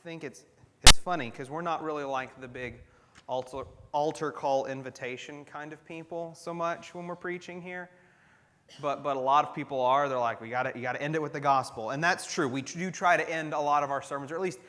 think it's funny because we're not really like the big altar call invitation kind of people so much when we're preaching here. But a lot of people are. They're like, you got to end it with the gospel. And that's true. We do try to end a lot of our sermons, or at least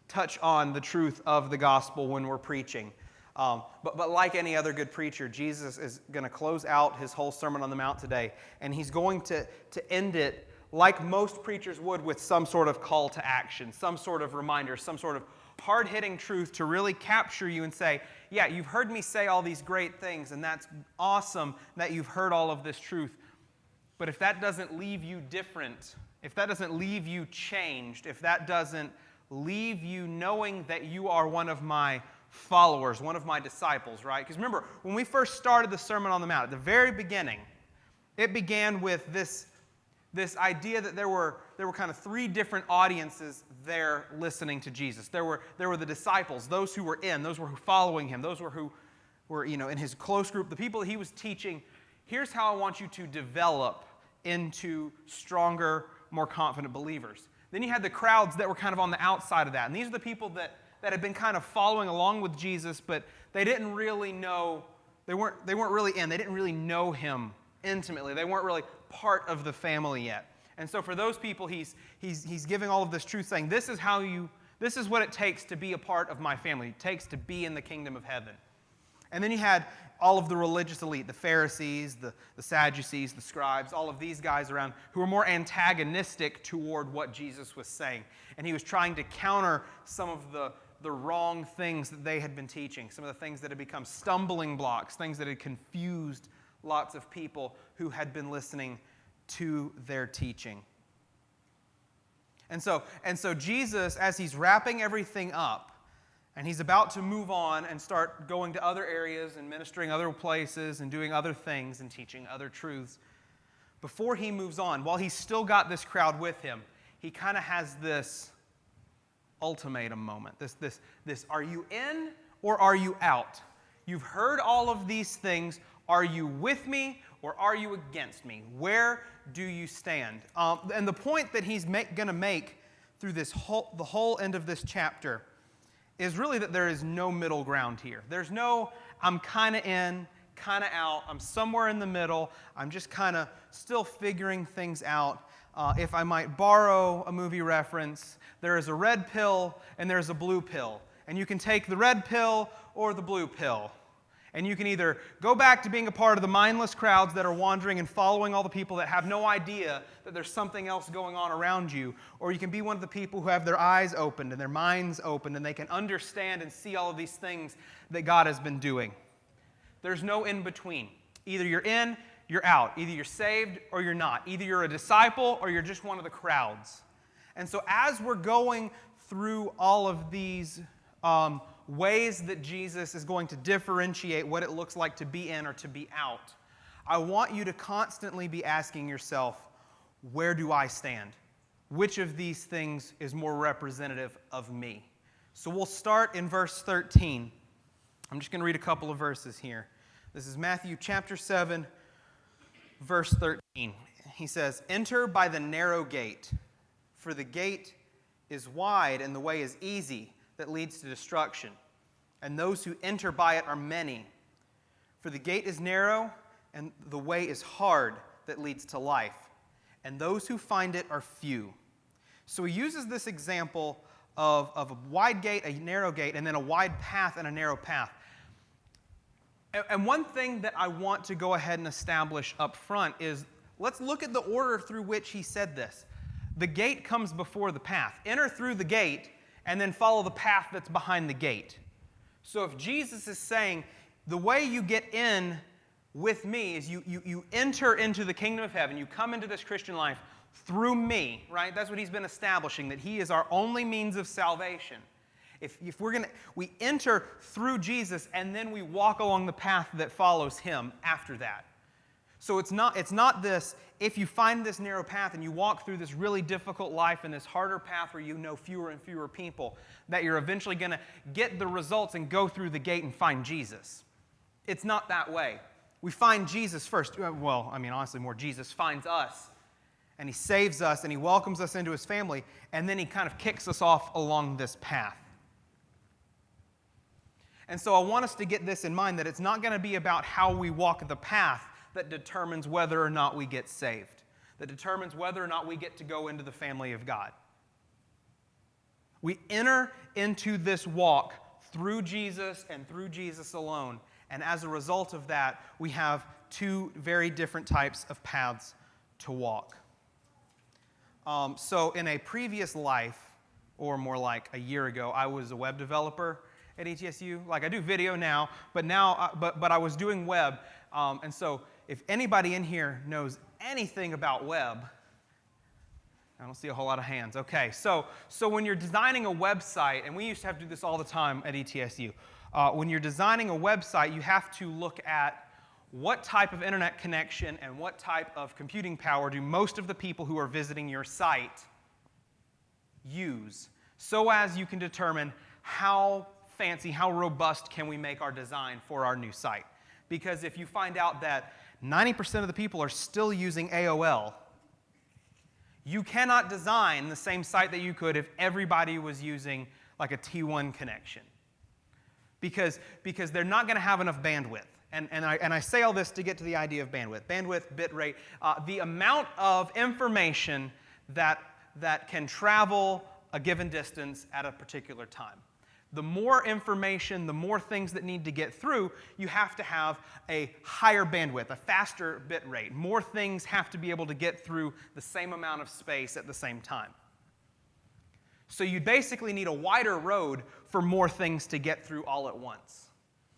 touch on the truth of the gospel when we're preaching. But like any other good preacher, Jesus is going to close out his whole Sermon on the Mount today, and he's going to end it like most preachers would, with some sort of call to action, some sort of reminder, some sort of hard-hitting truth to really capture you and say, yeah, you've heard me say all these great things, and that's awesome that you've heard all of this truth. But if that doesn't leave you different, if that doesn't leave you changed, if that doesn't leave you knowing that you are one of my followers, one of my disciples, right? Because remember, when we first started the Sermon on the Mount, at the very beginning, it began with this idea that there were kind of three different audiences there listening to Jesus. There were the disciples, those who were those who were following him, those who were in his close group, the people that he was teaching. Here's how I want you to develop into stronger, more confident believers. Then you had the crowds that were kind of on the outside of that. And these are the people that had been kind of following along with Jesus, but they didn't really know, they weren't really in. They didn't really know him intimately. They weren't really part of the family yet. And so for those people, he's giving all of this truth, saying, this is what it takes to be a part of my family. It takes to be in the kingdom of heaven. And then you had all of the religious elite, the Pharisees, the Sadducees, the scribes, all of these guys around who were more antagonistic toward what Jesus was saying. And he was trying to counter some of the wrong things that they had been teaching, some of the things that had become stumbling blocks, things that had confused lots of people who had been listening to their teaching. And so Jesus, as he's wrapping everything up, and he's about to move on and start going to other areas and ministering other places and doing other things and teaching other truths, before he moves on, while he's still got this crowd with him, he kind of has this ultimatum moment. This are you in or are you out? You've heard all of these things. Are you with me or are you against me? Where do you stand? And the point that he's going to make through the whole end of this chapter is really that there is no middle ground here. There's no, I'm kind of in, kind of out. I'm somewhere in the middle. I'm just kind of still figuring things out. If I might borrow a movie reference, there is a red pill and there's a blue pill. And you can take the red pill or the blue pill. And you can either go back to being a part of the mindless crowds that are wandering and following all the people that have no idea that there's something else going on around you, or you can be one of the people who have their eyes opened and their minds opened and they can understand and see all of these things that God has been doing. There's no in between. Either you're in, you're out. Either you're saved or you're not. Either you're a disciple or you're just one of the crowds. And so as we're going through all of these ways that Jesus is going to differentiate what it looks like to be in or to be out, I want you to constantly be asking yourself, where do I stand? Which of these things is more representative of me? So we'll start in verse 13. I'm just going to read a couple of verses here. This is Matthew chapter 7, verse 13. He says, "Enter by the narrow gate, for the gate is wide and the way is easy that leads to destruction, and those who enter by it are many. For the gate is narrow and the way is hard that leads to life, and those who find it are few." So he uses this example of a wide gate, a narrow gate, and then a wide path and a narrow path. And one thing that I want to go ahead and establish up front is, let's look at the order through which he said this. The gate comes before the path. Enter through the gate and then follow the path that's behind the gate. So if Jesus is saying, the way you get in with me is you enter into the kingdom of heaven, you come into this Christian life through me, right? That's what he's been establishing, that he is our only means of salvation. If we enter through Jesus and then we walk along the path that follows him after that. So it's not this, if you find this narrow path and you walk through this really difficult life and this harder path where you know fewer and fewer people, that you're eventually going to get the results and go through the gate and find Jesus. It's not that way. We find Jesus first. Well, honestly, more Jesus finds us. and he saves us, and he welcomes us into his family, and then he kind of kicks us off along this path. And so I want us to get this in mind, that it's not going to be about how we walk the path that determines whether or not we get saved, that determines whether or not we get to go into the family of God. We enter into this walk through Jesus and through Jesus alone, and as a result of that, we have two very different types of paths to walk. So in a previous life, or more like a year ago, I was a web developer at ETSU. Like, I do video now, but I was doing web. And so if anybody in here knows anything about web, I don't see a whole lot of hands. Okay, so when you're designing a website, and we used to have to do this all the time at ETSU, when you're designing a website, you have to look at what type of internet connection and what type of computing power do most of the people who are visiting your site use, so as you can determine how fancy, how robust can we make our design for our new site. Because if you find out that 90% of the people are still using AOL, you cannot design the same site that you could if everybody was using like a T1 connection. Because they're not going to have enough bandwidth. And I say all this to get to the idea of bandwidth. Bandwidth, bit rate, the amount of information that can travel a given distance at a particular time. The more information, the more things that need to get through, you have to have a higher bandwidth, a faster bit rate. More things have to be able to get through the same amount of space at the same time. So you basically need a wider road for more things to get through all at once.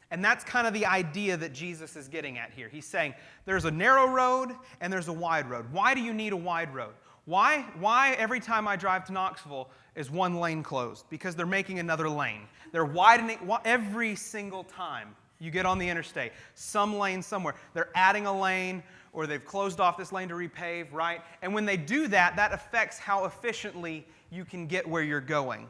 And that's kind of the idea that Jesus is getting at here. He's saying there's a narrow road and there's a wide road. Why do you need a wide road? Why every time I drive to Knoxville is one lane closed? Because they're making another lane. They're widening every single time you get on the interstate. Some lane somewhere. They're adding a lane, or they've closed off this lane to repave, right? And when they do that, that affects how efficiently you can get where you're going.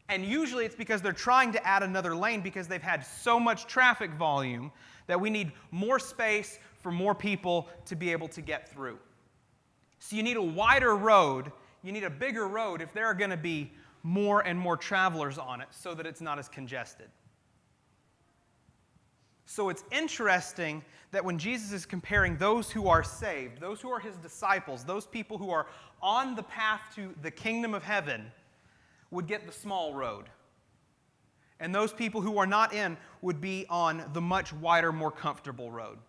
And usually it's because they're trying to add another lane because they've had so much traffic volume that we need more space for more people to be able to get through. So you need a wider road, you need a bigger road if there are going to be more and more travelers on it so that it's not as congested. So it's interesting that when Jesus is comparing those who are saved, those who are his disciples, those people who are on the path to the kingdom of heaven, would get the small road. And those people who are not in would be on the much wider, more comfortable road.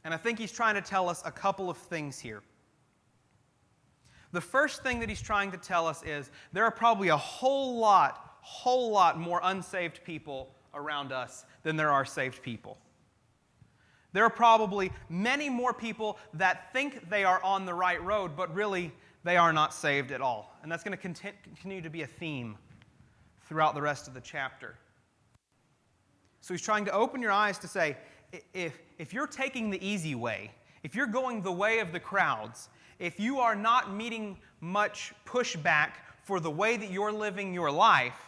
And I think he's trying to tell us a couple of things here. The first thing that he's trying to tell us is there are probably a whole lot more unsaved people around us than there are saved people. There are probably many more people that think they are on the right road, but really they are not saved at all. And that's going to continue to be a theme throughout the rest of the chapter. So he's trying to open your eyes to say, if you're taking the easy way, if you're going the way of the crowds, if you are not meeting much pushback for the way that you're living your life,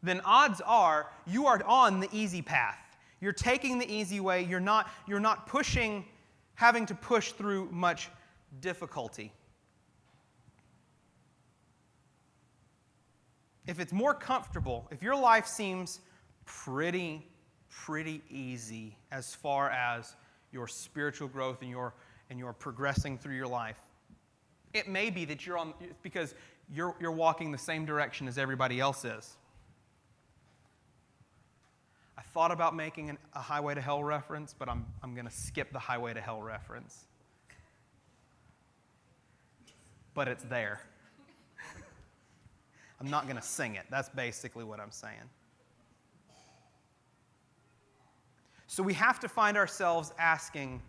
then odds are you are on the easy path. You're taking the easy way. You're not having to push through much difficulty. If it's more comfortable, if your life seems pretty easy as far as your spiritual growth and your progressing through your life, it may be that you're on because you're walking the same direction as everybody else is. I thought about making a Highway to Hell reference, but I'm going to skip the Highway to Hell reference. But it's there. I'm not going to sing it. That's basically what I'm saying. So we have to find ourselves asking,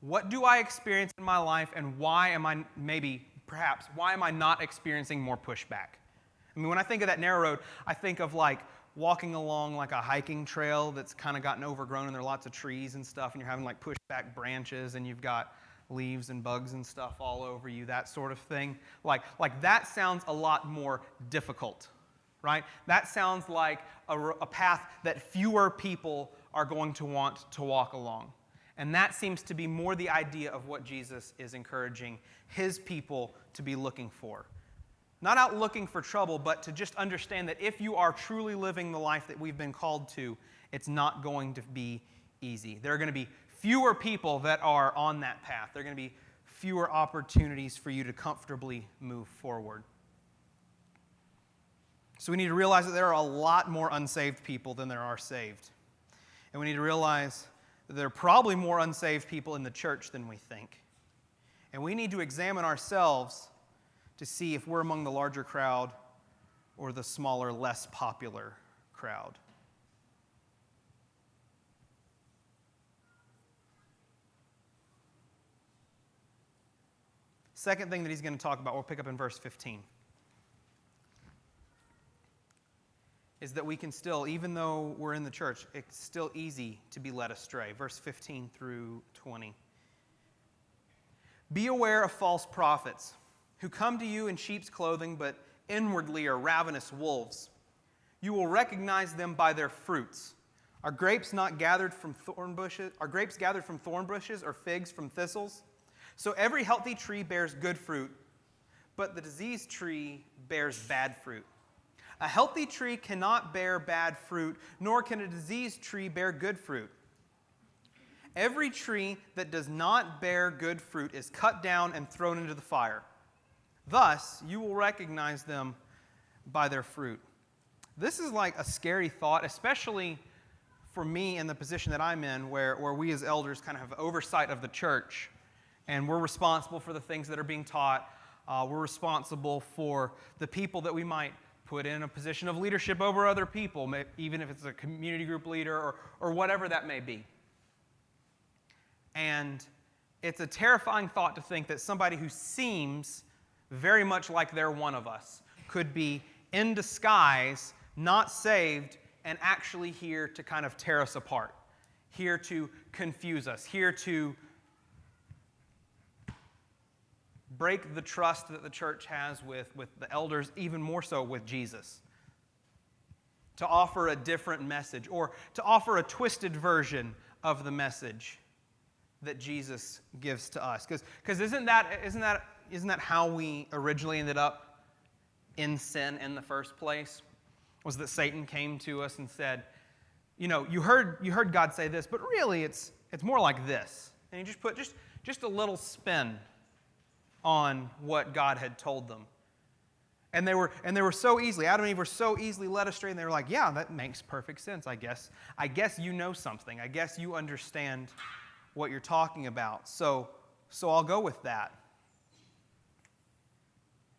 what do I experience in my life, and why am I not experiencing more pushback? I mean, when I think of that narrow road, I think of like walking along like a hiking trail that's kind of gotten overgrown and there are lots of trees and stuff, and you're having like pushback branches and you've got leaves and bugs and stuff all over you, that sort of thing. Like that sounds a lot more difficult, right? That sounds like a path that fewer people are going to want to walk along. And that seems to be more the idea of what Jesus is encouraging his people to be looking for. Not out looking for trouble, but to just understand that if you are truly living the life that we've been called to, it's not going to be easy. There are going to be fewer people that are on that path. There are going to be fewer opportunities for you to comfortably move forward. So we need to realize that there are a lot more unsaved people than there are saved. And we need to realize that there are probably more unsaved people in the church than we think. And we need to examine ourselves to see if we're among the larger crowd or the smaller, less popular crowd. Second thing that he's going to talk about, we'll pick up in verse 15, is that we can still, even though we're in the church, it's still easy to be led astray. Verse 15 through 20. Be aware of false prophets who come to you in sheep's clothing, but inwardly are ravenous wolves. You will recognize them by their fruits. Are grapes gathered from thorn bushes, or figs from thistles? So every healthy tree bears good fruit, but the diseased tree bears bad fruit. A healthy tree cannot bear bad fruit, nor can a diseased tree bear good fruit. Every tree that does not bear good fruit is cut down and thrown into the fire. Thus, you will recognize them by their fruit. This is like a scary thought, especially for me in the position that I'm in, where we as elders kind of have oversight of the church, and we're responsible for the things that are being taught. We're responsible for the people that we might put in a position of leadership over other people, even if it's a community group leader or whatever that may be. And it's a terrifying thought to think that somebody who seems very much like they're one of us could be in disguise, not saved, and actually here to kind of tear us apart, here to confuse us, here to break the trust that the church has with the elders, even more so with Jesus, to offer a different message or to offer a twisted version of the message that Jesus gives to us. Because isn't that how we originally ended up in sin in the first place? Was that Satan came to us and said, you heard God say this, but really it's more like this. And he just put just a little spin on what God had told them. And they were so easily, Adam and Eve were so easily led astray, and they were like, yeah, that makes perfect sense, I guess. I guess you know something. I guess you understand what you're talking about. So I'll go with that.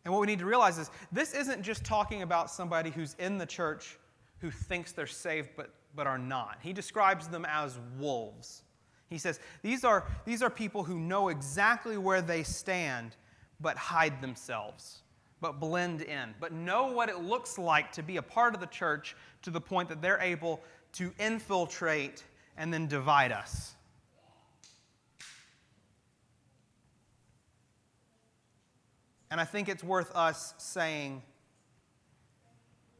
And what we need to realize is this isn't just talking about somebody who's in the church who thinks they're saved but are not. He describes them as wolves. He says these are people who know exactly where they stand but hide themselves, but blend in, but know what it looks like to be a part of the church to the point that they're able to infiltrate and then divide us. And I think it's worth us saying,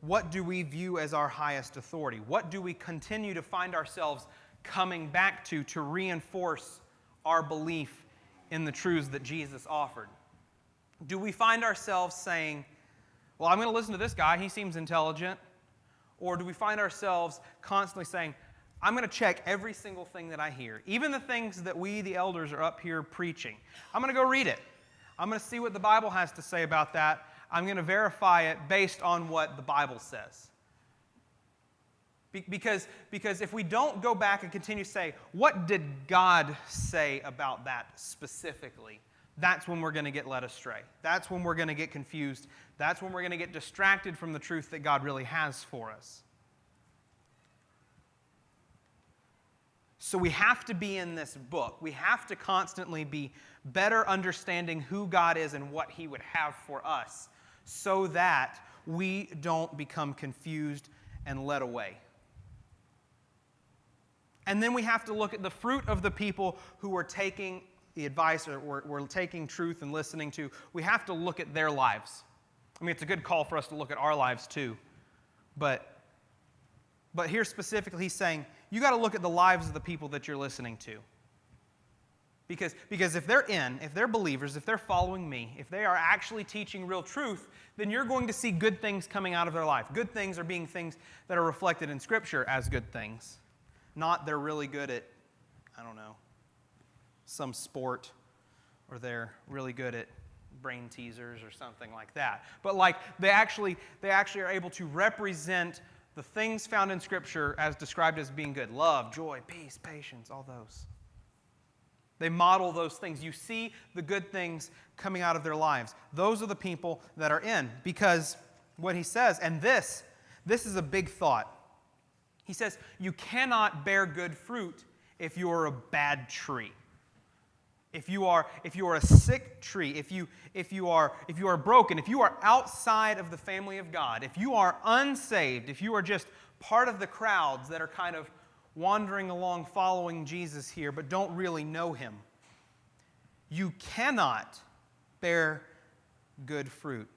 what do we view as our highest authority? What do we continue to find ourselves coming back to reinforce our belief in the truths that Jesus offered? Do we find ourselves saying, well, I'm going to listen to this guy, he seems intelligent? Or do we find ourselves constantly saying, I'm going to check every single thing that I hear, even the things that we, the elders, are up here preaching. I'm going to go read it. I'm going to see what the Bible has to say about that. I'm going to verify it based on what the Bible says. Because if we don't go back and continue to say, what did God say about that specifically? That's when we're going to get led astray. That's when we're going to get confused. That's when we're going to get distracted from the truth that God really has for us. So we have to be in this book. We have to constantly be better understanding who God is and what He would have for us so that we don't become confused and led away. And then we have to look at the fruit of the people who are taking the advice or we're taking truth and listening to. We have to look at their lives. I mean, it's a good call for us to look at our lives too. But here specifically, he's saying, you got to look at the lives of the people that you're listening to. Because if they're believers, if they're following me, if they are actually teaching real truth, then you're going to see good things coming out of their life. Good things are being things that are reflected in Scripture as good things. Not they're really good at, I don't know, some sport, or they're really good at brain teasers or something like that. But like they actually are able to represent the things found in Scripture as described as being good. Love, joy, peace, patience, all those. They model those things. You see the good things coming out of their lives. Those are the people that are in. Because what he says, and this is a big thought. He says, you cannot bear good fruit if you are a bad tree. If you are a sick tree, if you are broken, if you are outside of the family of God, if you are unsaved, if you are just part of the crowds that are kind of wandering along following Jesus here but don't really know him, you cannot bear good fruit.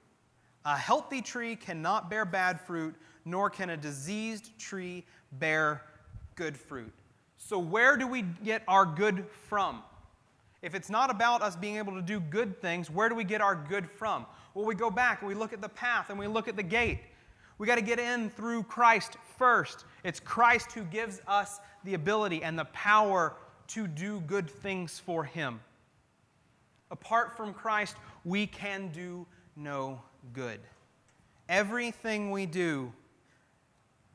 A healthy tree cannot bear bad fruit, nor can a diseased tree bear good fruit. So where do we get our good from? If it's not about us being able to do good things, where do we get our good from? Well, we go back and we look at the path and we look at the gate. We got to get in through Christ first. It's Christ who gives us the ability and the power to do good things for him. Apart from Christ, we can do no good. Everything we do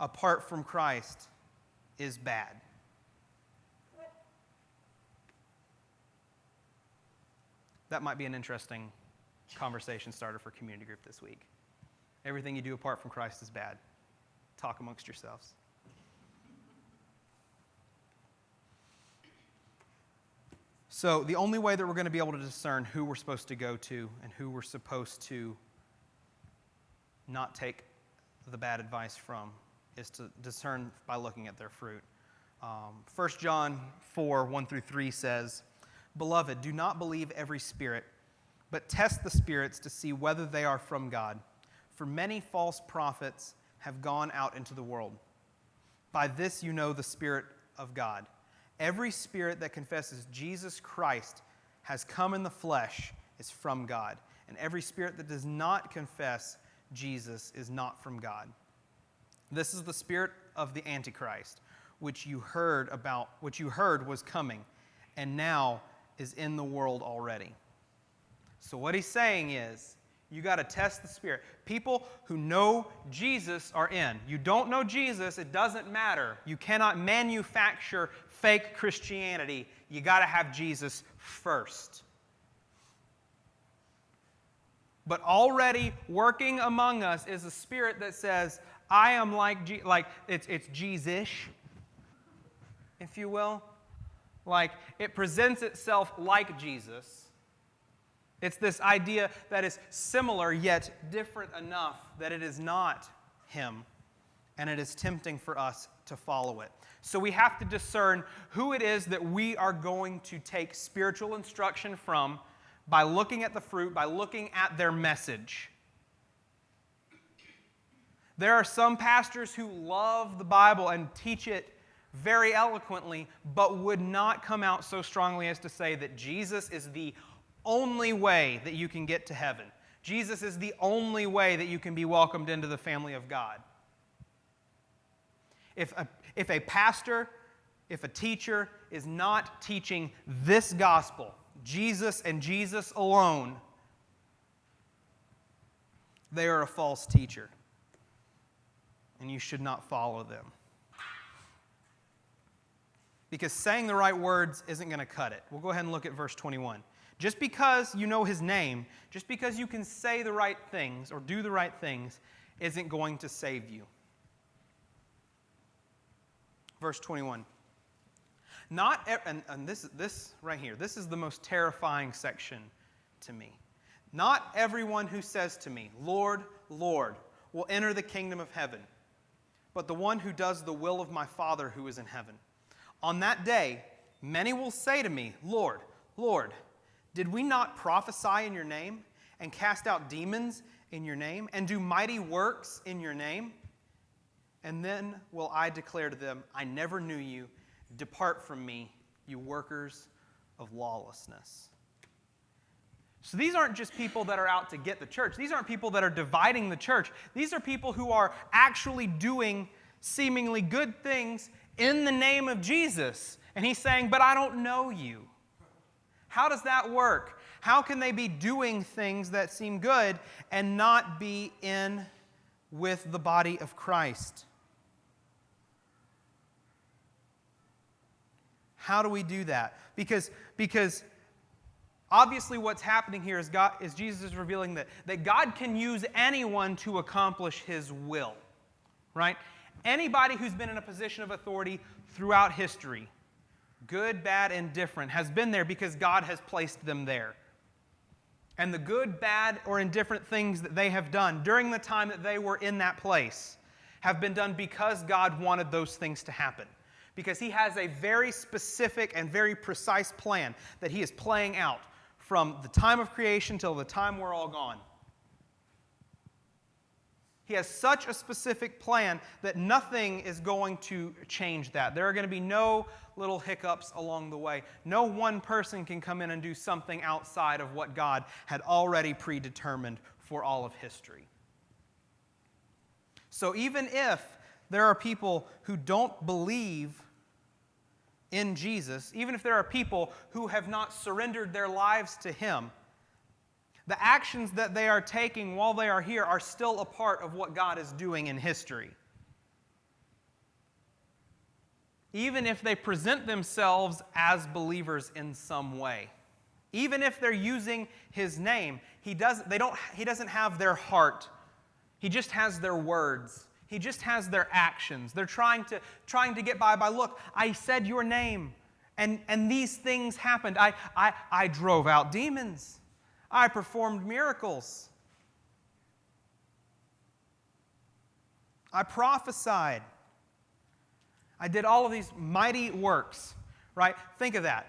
apart from Christ is bad. That might be an interesting conversation starter for community group this week. Everything you do apart from Christ is bad. Talk amongst yourselves. So the only way that we're going to be able to discern who we're supposed to go to and who we're supposed to not take the bad advice from is to discern by looking at their fruit. 1 John 4, 1 through 3 says, "Beloved, do not believe every spirit, but test the spirits to see whether they are from God. For many false prophets have gone out into the world. By this you know the Spirit of God. Every spirit that confesses Jesus Christ has come in the flesh is from God, and every spirit that does not confess Jesus is not from God. This is the spirit of the Antichrist, which you heard was coming, and now is in the world already." So what he's saying is, you got to test the spirit. People who know Jesus are in. You don't know Jesus, it doesn't matter. You cannot manufacture fake Christianity. You got to have Jesus first. But already working among us is a spirit that says, I am like it's Jesus-ish, if you will. Like it presents itself like Jesus. It's this idea that is similar yet different enough that it is not him, and it is tempting for us to follow it. So we have to discern who it is that we are going to take spiritual instruction from by looking at the fruit, by looking at their message. There are some pastors who love the Bible and teach it very eloquently, but would not come out so strongly as to say that Jesus is the only way that you can get to heaven. Jesus is the only way that you can be welcomed into the family of God. If a pastor, if a teacher is not teaching this gospel, Jesus and Jesus alone, they are a false teacher, and you should not follow them. Because saying the right words isn't going to cut it. We'll go ahead and look at verse 21. Just because you know his name, just because you can say the right things or do the right things, isn't going to save you. Verse 21. And this right here, this is the most terrifying section to me. Not everyone who says to me, Lord, Lord, will enter the kingdom of heaven, but the one who does the will of my Father who is in heaven. On that day, many will say to me, Lord, Lord, did we not prophesy in your name, and cast out demons in your name, and do mighty works in your name? And then will I declare to them, I never knew you. Depart from me, you workers of lawlessness. So these aren't just people that are out to get the church. These aren't people that are dividing the church. These are people who are actually doing seemingly good things in the name of Jesus. And he's saying, but I don't know you. How does that work? How can they be doing things that seem good and not be in with the body of Christ? How do we do that? Because obviously what's happening here is Jesus is revealing that God can use anyone to accomplish His will, right? Anybody who's been in a position of authority throughout history, good, bad, indifferent, has been there because God has placed them there. And the good, bad, or indifferent things that they have done during the time that they were in that place have been done because God wanted those things to happen. Because He has a very specific and very precise plan that He is playing out from the time of creation till the time we're all gone. He has such a specific plan that nothing is going to change that. There are going to be no little hiccups along the way. No one person can come in and do something outside of what God had already predetermined for all of history. So even if there are people who don't believe in Jesus, even if there are people who have not surrendered their lives to Him, the actions that they are taking while they are here are still a part of what God is doing in history. Even if they present themselves as believers in some way. Even if they're using His name, He doesn't have their heart. He just has their words. He just has their actions. They're trying to get by, look, I said your name, and these things happened. I drove out demons. I performed miracles. I prophesied. I did all of these mighty works, right? Think of that.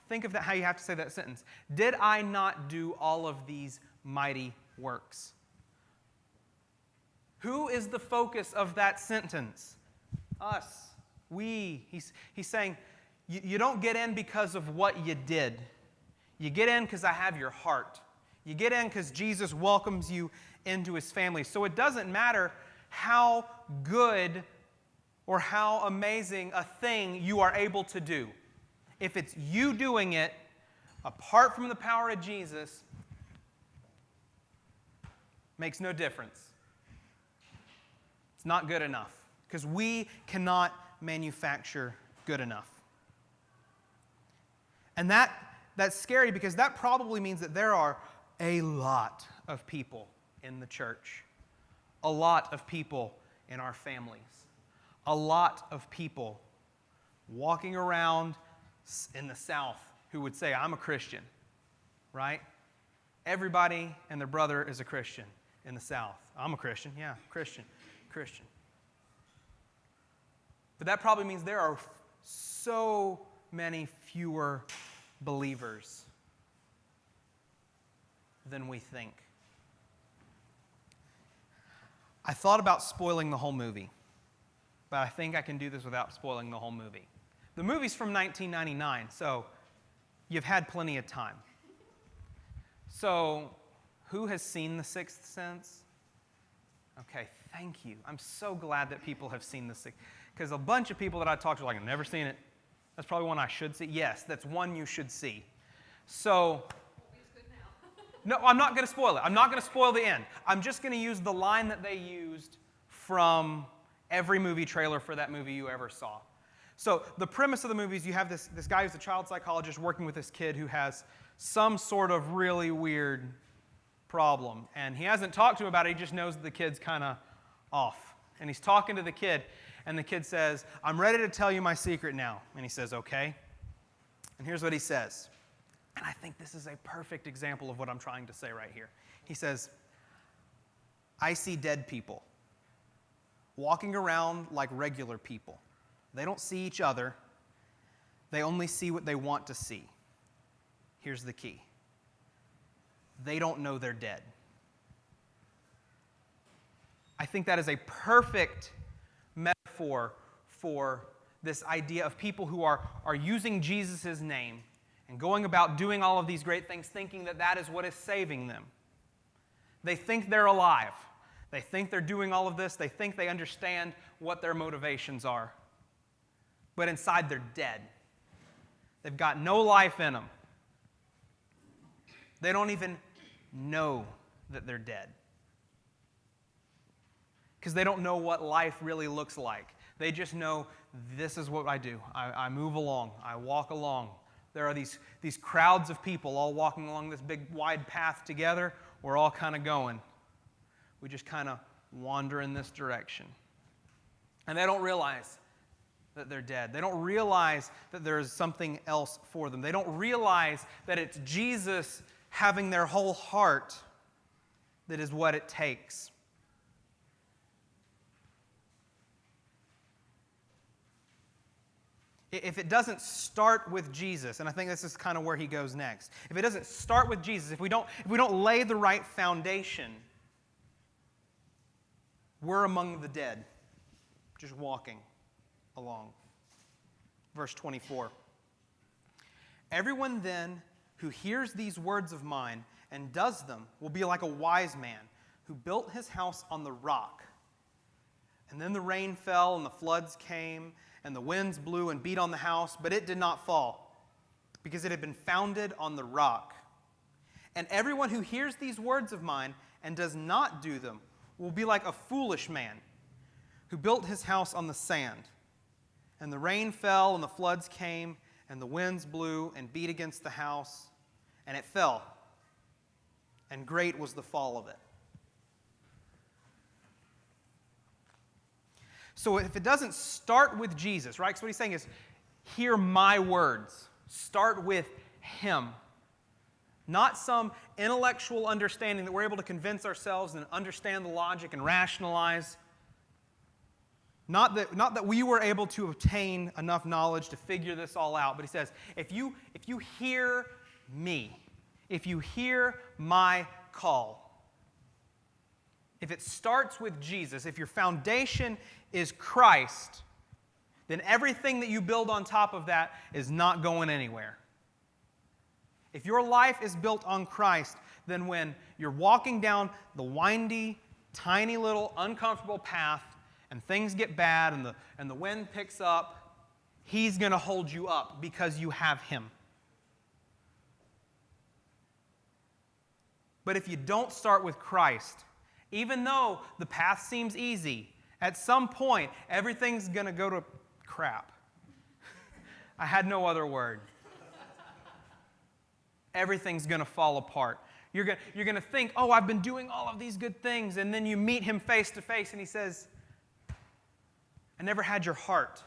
Think of that, how you have to say that sentence. Did I not do all of these mighty works? Who is the focus of that sentence? Us. We. He's saying, you don't get in because of what you did. You get in because I have your heart. You get in because Jesus welcomes you into His family. So it doesn't matter how good or how amazing a thing you are able to do. If it's you doing it apart from the power of Jesus, makes no difference. It's not good enough because we cannot manufacture good enough. And that's scary because that probably means that there are a lot of people in the church, a lot of people in our families, a lot of people walking around in the South who would say, I'm a Christian, right? Everybody and their brother is a Christian in the South. I'm a Christian, yeah, Christian. But that probably means there are so many fewer believers than we think. I thought about spoiling the whole movie, but I think I can do this without spoiling the whole movie. The movie's from 1999, so you've had plenty of time. So, who has seen The Sixth Sense? Okay, thank you. I'm so glad that people have seen The Sixth Sense, because a bunch of people that I talked to are like, I've never seen it. That's probably one I should see. Yes, that's one you should see. So, no, I'm not going to spoil it. I'm not going to spoil the end. I'm just going to use the line that they used from every movie trailer for that movie you ever saw. So the premise of the movie is you have this guy who's a child psychologist working with this kid who has some sort of really weird problem. And he hasn't talked to him about it. He just knows that the kid's kind of off. And he's talking to the kid, and the kid says, I'm ready to tell you my secret now. And he says, okay. And here's what he says. And I think this is a perfect example of what I'm trying to say right here. He says, I see dead people walking around like regular people. They don't see each other. They only see what they want to see. Here's the key. They don't know they're dead. I think that is a perfect metaphor for this idea of people who are using Jesus' name and going about doing all of these great things, thinking that that is what is saving them. They think they're alive. They think they're doing all of this. They think they understand what their motivations are. But inside they're dead. They've got no life in them. They don't even know that they're dead. Because they don't know what life really looks like. They just know, this is what I do. I move along. I walk along. There are these crowds of people all walking along this big wide path together. We're all kind of going. We just kind of wander in this direction. And they don't realize that they're dead. They don't realize that there is something else for them. They don't realize that it's Jesus having their whole heart that is what it takes. If it doesn't start with Jesus, and I think this is kind of where he goes next. If it doesn't start with Jesus, if we don't lay the right foundation, we're among the dead, just walking along. Verse 24. Everyone then who hears these words of mine and does them will be like a wise man who built his house on the rock. And then the rain fell and the floods came and the winds blew and beat on the house, but it did not fall because it had been founded on the rock. And everyone who hears these words of mine and does not do them will be like a foolish man who built his house on the sand. And the rain fell and the floods came and the winds blew and beat against the house, and it fell. And great was the fall of it. So if it doesn't start with Jesus, right? Because what he's saying is, hear my words. Start with him. Not some intellectual understanding that we're able to convince ourselves and understand the logic and rationalize. Not that we were able to obtain enough knowledge to figure this all out, but he says, if you hear me, if you hear my call, if it starts with Jesus, if your foundation is Christ, then everything that you build on top of that is not going anywhere. If your life is built on Christ, then when you're walking down the windy, tiny little uncomfortable path and things get bad and the wind picks up, he's going to hold you up because you have him. But if you don't start with Christ, even though the path seems easy, at some point, everything's going to go to crap. I had no other word. Everything's going to fall apart. You're going to think, oh, I've been doing all of these good things, and then you meet him face to face, and he says, I never had your heart.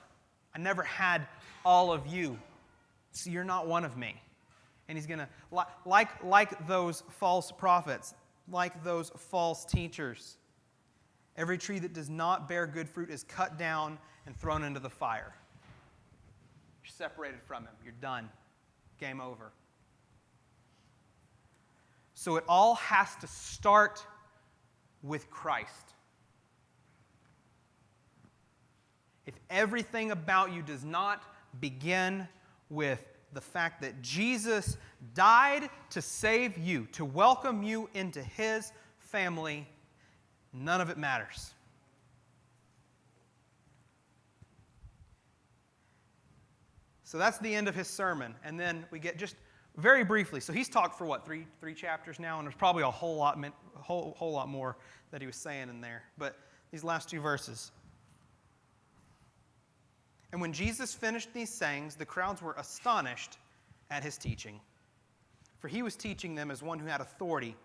I never had all of you, so you're not one of me. And he's going to, like those false prophets, like those false teachers, every tree that does not bear good fruit is cut down and thrown into the fire. You're separated from him. You're done. Game over. So it all has to start with Christ. If everything about you does not begin with the fact that Jesus died to save you, to welcome you into his family, none of it matters. So that's the end of his sermon. And then we get just very briefly. So he's talked for what, three chapters now? And there's probably a whole lot more that he was saying in there. But these last two verses. And when Jesus finished these sayings, the crowds were astonished at his teaching. For he was teaching them as one who had authority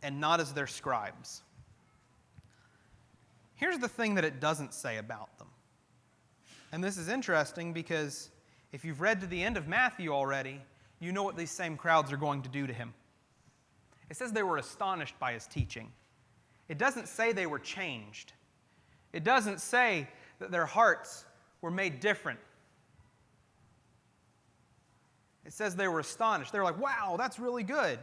and not as their scribes. Here's the thing that it doesn't say about them. And this is interesting because if you've read to the end of Matthew already, you know what these same crowds are going to do to him. It says they were astonished by his teaching. It doesn't say they were changed. It doesn't say that their hearts were made different. It says they were astonished. They're like, wow, that's really good.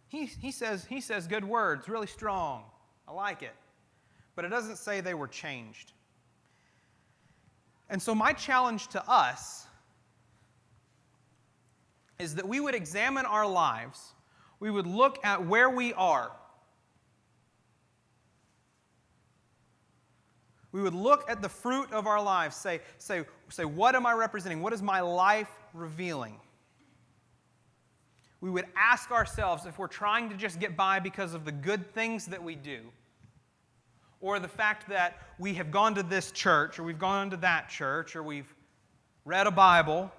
He says good words, really strong. I like it. But it doesn't say they were changed. And so my challenge to us is that we would examine our lives. We would look at where we are. We would look at the fruit of our lives, say, what am I representing? What is my life revealing? We would ask ourselves if we're trying to just get by because of the good things that we do, or the fact that we have gone to this church, or we've gone to that church, or we've read a Bible,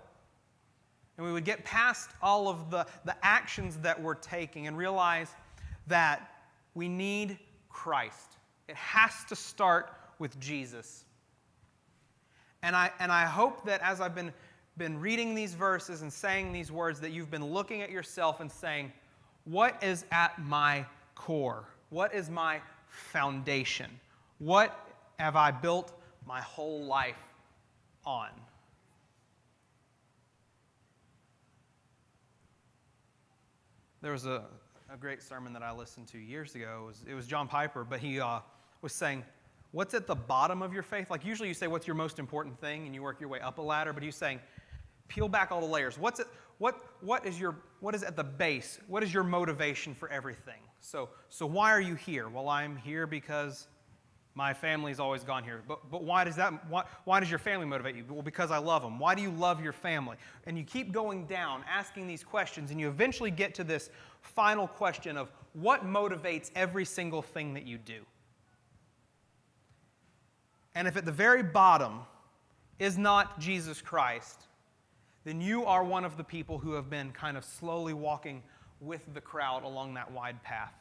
and we would get past all of the actions that we're taking and realize that we need Christ. It has to start with Jesus. And I hope that as I've been reading these verses and saying these words, that you've been looking at yourself and saying, what is at my core? What is my foundation? What have I built my whole life on? There was a great sermon that I listened to years ago. It was John Piper, but he was saying, what's at the bottom of your faith? Like usually you say, what's your most important thing? And you work your way up a ladder. But he's saying, peel back all the layers. What is at the base? What is your motivation for everything? So why are you here? Well, I'm here because my family's always gone here. But why does your family motivate you? Well, because I love them. Why do you love your family? And you keep going down, asking these questions, and you eventually get to this final question of what motivates every single thing that you do. And if at the very bottom is not Jesus Christ, then you are one of the people who have been kind of slowly walking with the crowd along that wide path.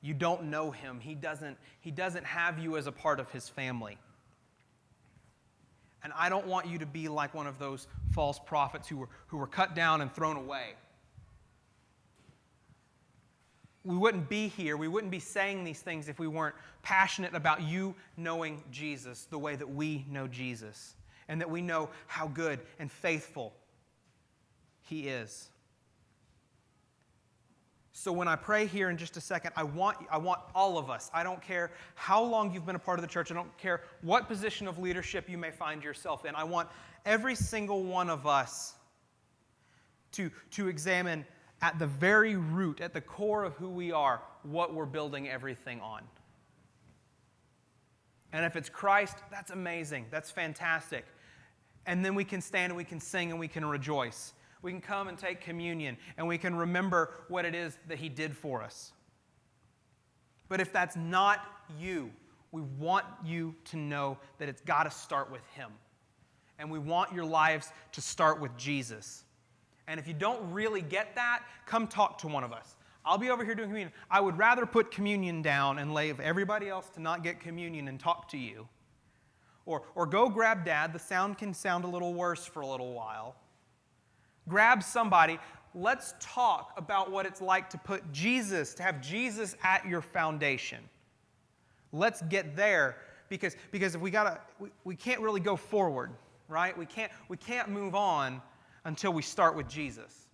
You don't know him. He doesn't have you as a part of his family. And I don't want you to be like one of those false prophets who were cut down and thrown away. We wouldn't be here, we wouldn't be saying these things if we weren't passionate about you knowing Jesus the way that we know Jesus, and that we know how good and faithful he is. So when I pray here in just a second, I want all of us. I don't care how long you've been a part of the church. I don't care what position of leadership you may find yourself in. I want every single one of us to examine at the very root, at the core of who we are, what we're building everything on. And if it's Christ, that's amazing. That's fantastic. And then we can stand and we can sing and we can rejoice. We can come and take communion and we can remember what it is that he did for us. But if that's not you, we want you to know that it's got to start with him. And we want your lives to start with Jesus. And if you don't really get that, come talk to one of us. I'll be over here doing communion. I would rather put communion down and leave everybody else to not get communion and talk to you. Or go grab Dad. The sound can sound a little worse for a little while. Grab somebody. Let's talk about what it's like to have Jesus at your foundation. Let's get there because if we can't really go forward, right? We can't move on until we start with Jesus.